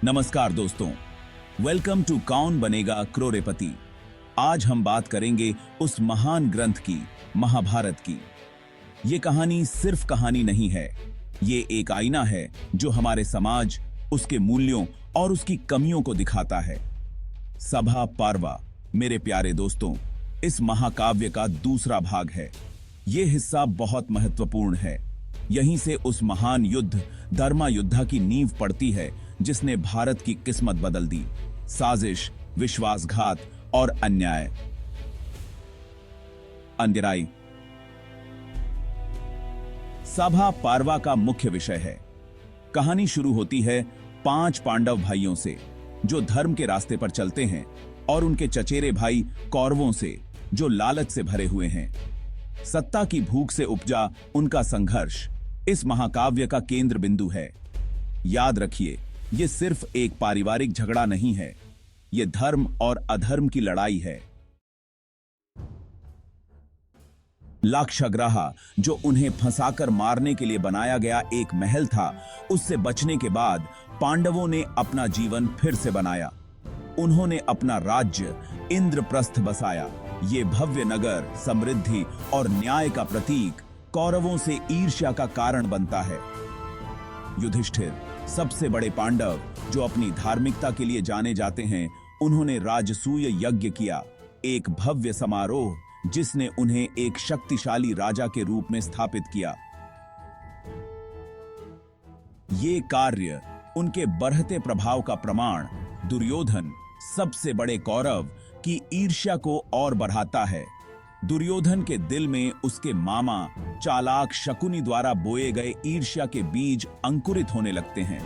नमस्कार दोस्तों, welcome to कौन बनेगा करोड़पति। आज हम बात करेंगे उस महान ग्रंथ की, महाभारत की। ये कहानी सिर्फ कहानी नहीं है, ये एक आईना है जो हमारे समाज, उसके मूल्यों और उसकी कमियों को दिखाता है। सभा पार्वा, मेरे प्यारे दोस्तों, इस महाकाव्य का दूसरा भाग है। ये हिस्सा बहुत महत्वपूर्ण है। यहीं से उस महान युद्ध, धर्मा युद्धा की नींव पड़ती है जिसने भारत की किस्मत बदल दी। साजिश, विश्वासघात और अन्याय। अंधिराई। सभा पार्वा का मुख्य विषय है। कहानी शुरू होती है 5 पांडव भाइयों से जो धर्म के रास्ते पर चलते हैं और उनके चचेरे भाई कौरवों से जो लालच से भरे हुए हैं। सत्ता की भूख से उपजा उनका संघर्ष इस महाकाव्य का केंद्र बिंदु है। याद रखिए, ये सिर्फ एक पारिवारिक झगड़ा नहीं है, ये धर्म और अधर्म की लड़ाई है। लाक्षागृह, जो उन्हें फंसाकर मारने के लिए बनाया गया एक महल था, उससे बचने के बाद पांडवों ने अपना जीवन फिर से बनाया। उन्होंने अपना राज्य इंद्रप्रस्थ बसाया। ये भव्य नगर समृद्धि और न्याय का प्रतीक कौरवों से ईर्ष्या का कारण बनता है। युधिष्ठिर, सबसे बड़े पांडव जो अपनी धार्मिकता के लिए जाने जाते हैं, उन्होंने राजसूय यज्ञ किया, एक भव्य समारोह जिसने उन्हें एक शक्तिशाली राजा के रूप में स्थापित किया। ये कार्य उनके बढ़ते प्रभाव का प्रमाण दुर्योधन, सबसे बड़े कौरव, की ईर्ष्या को और बढ़ाता है। दुर्योधन के दिल में उसके मामा चालाक शकुनी द्वारा बोए गए ईर्ष्या के बीज अंकुरित होने लगते हैं।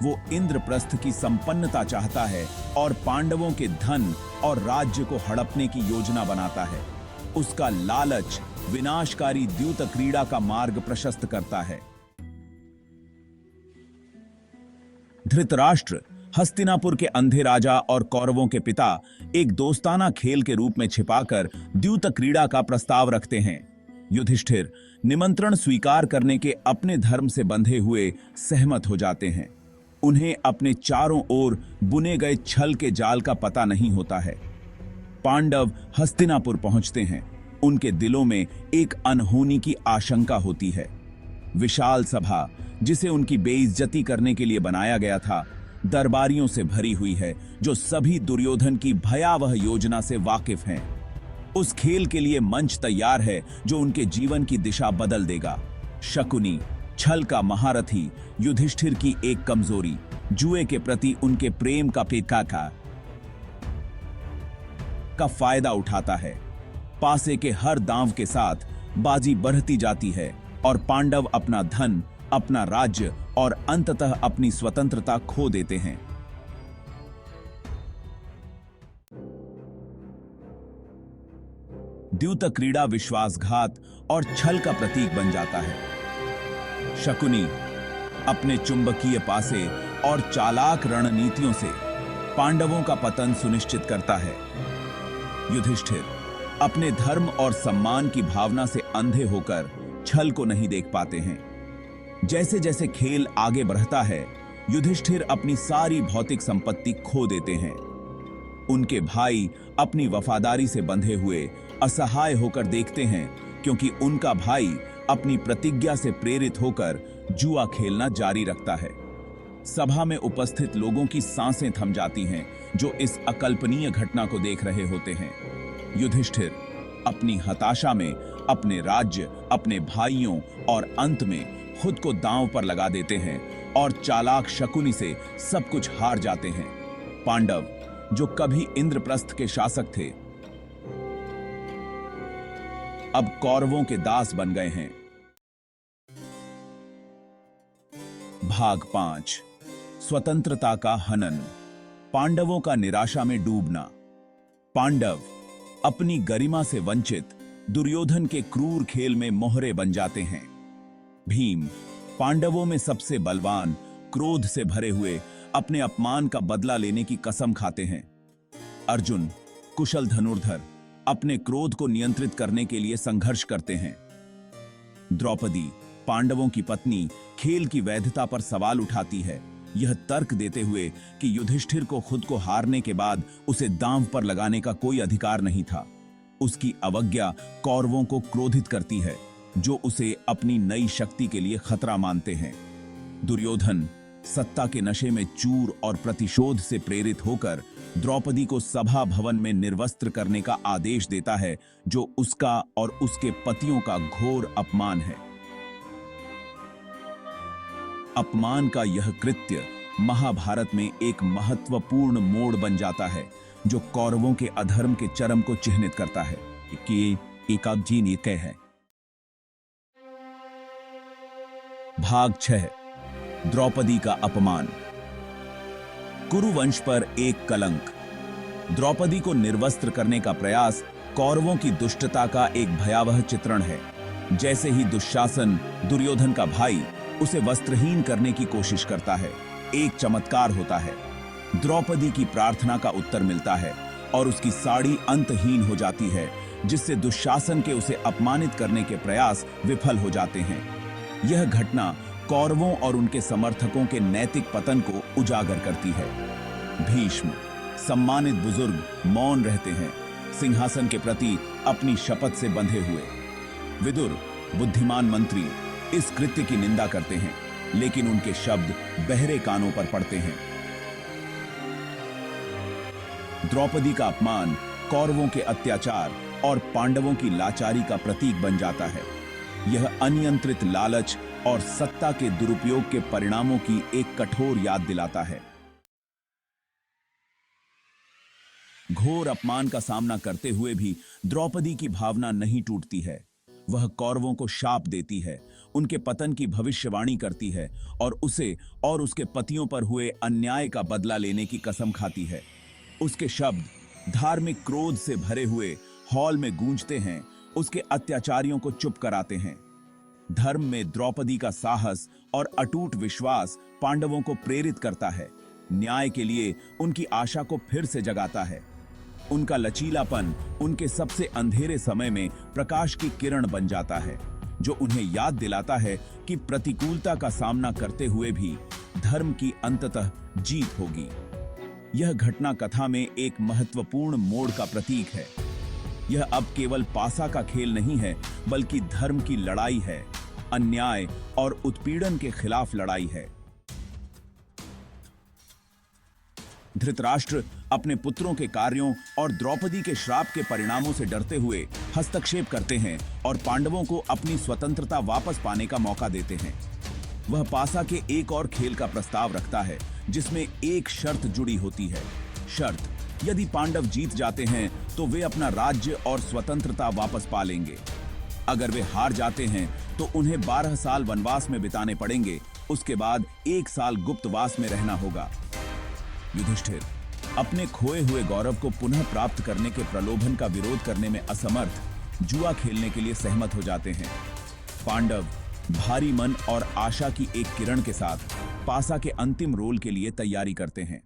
वो इंद्रप्रस्थ की संपन्नता चाहता है और पांडवों के धन और राज्य को हड़पने की योजना बनाता है। उसका लालच विनाशकारी द्यूत क्रीड़ा का मार्ग प्रशस्त करता है। धृतराष्ट्र, हस्तिनापुर के अंधे राजा और कौरवों के पिता, एक दोस्ताना खेल के रूप में छिपाकर द्यूत क्रीड़ा का प्रस्ताव रखते हैं। युधिष्ठिर निमंत्रण स्वीकार करने के अपने धर्म से बंधे हुए सहमत हो जाते हैं। उन्हें अपने चारों ओर बुने गए छल के जाल का पता नहीं होता है। पांडव हस्तिनापुर पहुंचते हैं। उनके दिलों में एक अनहोनी की आशंका होती है। विशाल सभा, जिसे उनकी बेइज्जती करने के लिए बनाया गया था, दरबारियों से भरी हुई है जो सभी दुर्योधन की भयावह योजना से वाकिफ हैं। उस खेल के लिए मंच तैयार है जो उनके जीवन की दिशा बदल देगा। शकुनी, छल का महारथी, युधिष्ठिर की एक कमजोरी, जुए के प्रति उनके प्रेम का पेकाका का फायदा उठाता है। पासे के हर दांव के साथ बाजी बढ़ती जाती है और पांडव अपना धन, अपना राज्य और अंततः अपनी स्वतंत्रता खो देते हैं। द्यूत क्रीड़ा विश्वासघात और छल का प्रतीक बन जाता है। शकुनी अपने चुंबकीय पासे और चालाक रणनीतियों से पांडवों का पतन सुनिश्चित करता है। युधिष्ठिर अपने धर्म और सम्मान की भावना से अंधे होकर छल को नहीं देख पाते हैं। जैसे जैसे खेल आगे बढ़ता है, युधिष्ठिर अपनी सारी भौतिक संपत्ति खो देते हैं। उनके भाई अपनी वफादारी से बंधे हुए असहाय होकर देखते हैं, क्योंकि उनका भाई अपनी प्रतिज्ञा से प्रेरित होकर जुआ खेलना जारी रखता है। सभा में उपस्थित लोगों की सांसें थम जाती हैं, जो इस अकल्पनीय घटना को देख रहे होते हैं। युधिष्ठिर अपनी हताशा में अपने राज्य, अपने भाइयों और अंत में खुद को दांव पर लगा देते हैं और चालाक शकुनी से सब कुछ हार जाते हैं। पांडव, जो कभी इंद्रप्रस्थ के शासक थे, अब कौरवों के दास बन गए हैं। भाग 5, स्वतंत्रता का हनन। पांडवों का निराशा में डूबना। पांडव अपनी गरिमा से वंचित दुर्योधन के क्रूर खेल में मोहरे बन जाते हैं। भीम, पांडवों में सबसे बलवान, क्रोध से भरे हुए अपने अपमान का बदला लेने की कसम खाते हैं। अर्जुन, कुशल धनुर्धर, अपने क्रोध को नियंत्रित करने के लिए संघर्ष करते हैं। द्रौपदी, पांडवों की पत्नी, खेल की वैधता पर सवाल उठाती है, यह तर्क देते हुए कि युधिष्ठिर को खुद को हारने के बाद उसे दांव पर लगाने का कोई अधिकार नहीं था। उसकी अवज्ञा कौरवों को क्रोधित करती है, जो उसे अपनी नई शक्ति के लिए खतरा मानते हैं। दुर्योधन सत्ता के नशे में चूर और प्रतिशोध से प्रेरित होकर द्रौपदी को सभा भवन में निर्वस्त्र करने का आदेश देता है, जो उसका और उसके पतियों का घोर अपमान है। अपमान का यह कृत्य महाभारत में एक महत्वपूर्ण मोड़ बन जाता है, जो कौरवों के अधर्म के चरम को चिह्नित करता है कि एकाग्जी नीति है। भाग 6 द्रौपदी का अपमान। कुरुवंश पर एक कलंक। द्रौपदी को निर्वस्त्र करने का प्रयास कौरवों की दुष्टता का एक भयावह चित्रण है। जैसे ही दुशासन, दुर्योधन का भाई, उसे वस्त्रहीन करने की कोशिश करता है, एक चमत्कार होता है। द्रौपदी की प्रार्थना का उत्तर मिलता है और उसकी साड़ी अंतहीन हो जाती है, जिससे दुशासन के उसे अपमानित करने के प्रयास विफल हो जाते हैं। यह घटना कौरवों और उनके समर्थकों के नैतिक पतन को उजागर करती है। भीष्म, सम्मानित बुजुर्ग, मौन रहते हैं, सिंहासन के प्रति अपनी शपथ से बंधे हुए। विदुर, बुद्धिमान मंत्री, इस कृत्य की निंदा करते हैं, लेकिन उनके शब्द बहरे कानों पर पड़ते हैं। द्रौपदी का अपमान कौरवों के अत्याचार और पांडवों की लाचारी का प्रतीक बन जाता है। यह अनियंत्रित लालच और सत्ता के दुरुपयोग के परिणामों की एक कठोर याद दिलाता है। घोर अपमान का सामना करते हुए भी द्रौपदी की भावना नहीं टूटती है। वह कौरवों को शाप देती है, उनके पतन की भविष्यवाणी करती है और उसे और उसके पतियों पर हुए अन्याय का बदला लेने की कसम खाती है। उसके शब्द धार्मिक क्रोध से भरे हुए हॉल में गूंजते हैं, उसके अत्याचारियों को चुप कराते हैं। धर्म में द्रौपदी का साहस और अटूट विश्वास पांडवों को प्रेरित करता है, न्याय के लिए उनकी आशा को फिर से जगाता है। उनका लचीलापन उनके सबसे अंधेरे समय में प्रकाश की किरण बन जाता है, जो उन्हें याद दिलाता है कि प्रतिकूलता का सामना करते हुए भी धर्म की अंततः जीत होगी। यह घटना कथा में एक महत्वपूर्ण मोड़ का प्रतीक है। यह अब केवल पासा का खेल नहीं है, बल्कि धर्म की लड़ाई है, अन्याय और उत्पीड़न के खिलाफ लड़ाई है। धृतराष्ट्र अपने पुत्रों के कार्यों और द्रौपदी के श्राप के परिणामों से डरते हुए हस्तक्षेप करते हैं और पांडवों को अपनी स्वतंत्रता वापस पाने का मौका देते हैं। वह पासा के एक और खेल का प्रस्ताव रखता है, जिसमें एक शर्त जुड़ी होती है। शर्त: यदि पांडव जीत जाते हैं तो वे अपना राज्य और स्वतंत्रता वापस पा लेंगे। अगर वे हार जाते हैं तो उन्हें 12 साल वनवास में बिताने पड़ेंगे, उसके बाद 1 साल गुप्तवास में रहना होगा। युधिष्ठिर अपने खोए हुए गौरव को पुनः प्राप्त करने के प्रलोभन का विरोध करने में असमर्थ जुआ खेलने के लिए सहमत हो जाते हैं। पांडव भारी मन और आशा की एक किरण के साथ पासा के अंतिम रोल के लिए तैयारी करते हैं।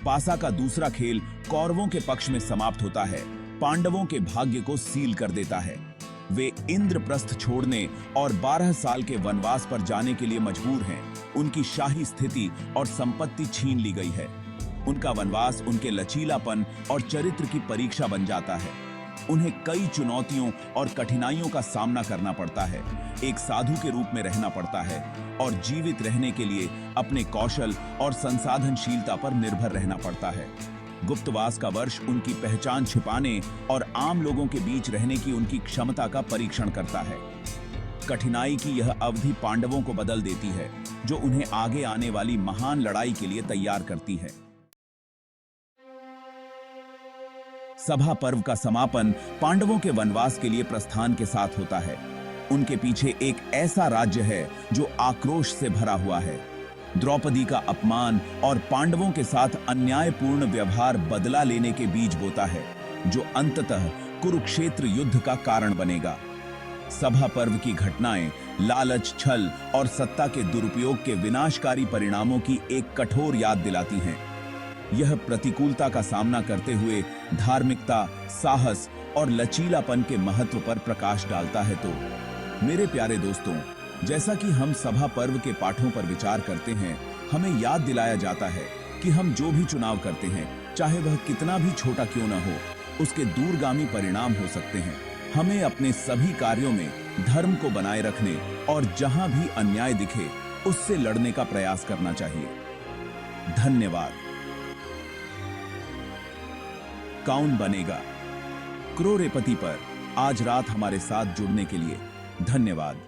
पासा का दूसरा खेल कौरवों के पक्ष में समाप्त होता है, पांडवों के भाग्य को सील कर देता है। वे इंद्रप्रस्थ छोड़ने और 12 साल के वनवास पर जाने के लिए मजबूर हैं। उनकी शाही स्थिति और संपत्ति छीन ली गई है। उनका वनवास उनके लचीलापन और चरित्र की परीक्षा बन जाता है। उन्हें कई चुनौतियों और कठिनाइयों का सामना करना पड़ता है। एक साधु के रूप में रहना पड़ता है और जीवित रहने के लिए अपने कौशल और संसाधनशीलता पर निर्भर रहना पड़ता है। गुप्तवास का वर्ष उनकी पहचान छिपाने और आम लोगों के बीच रहने की उनकी क्षमता का परीक्षण करता है। कठिनाई की यह अवधि पांडवों को बदल देती है, जो उन्हें आगे आने वाली महान लड़ाई के लिए तैयार करती है। सभा पर्व का समापन पांडवों के वनवास के लिए प्रस्थान के साथ होता है। उनके पीछे एक ऐसा राज्य है जो आक्रोश से भरा हुआ है। द्रौपदी का अपमान और पांडवों के साथ अन्यायपूर्ण व्यवहार बदला लेने के बीज बोता है, जो अंततः कुरुक्षेत्र युद्ध का कारण बनेगा। सभा पर्व की घटनाएं लालच, छल और सत्ता के दुरुपयोग के विनाशकारी परिणामों की एक कठोर याद दिलाती हैं। यह प्रतिकूलता का सामना करते हुए धार्मिकता, साहस और लचीलापन के महत्व पर प्रकाश डालता है। तो मेरे प्यारे दोस्तों, जैसा कि हम सभा पर्व के पाठों पर विचार करते हैं, हमें याद दिलाया जाता है कि हम जो भी चुनाव करते हैं, चाहे वह कितना भी छोटा क्यों न हो, उसके दूरगामी परिणाम हो सकते हैं। हमें अपने सभी कार्यों में धर्म को बनाए रखने और जहां भी अन्याय दिखे उससे लड़ने का प्रयास करना चाहिए। धन्यवाद। कौन बनेगा करोड़पति पर आज रात हमारे साथ जुड़ने के लिए धन्यवाद।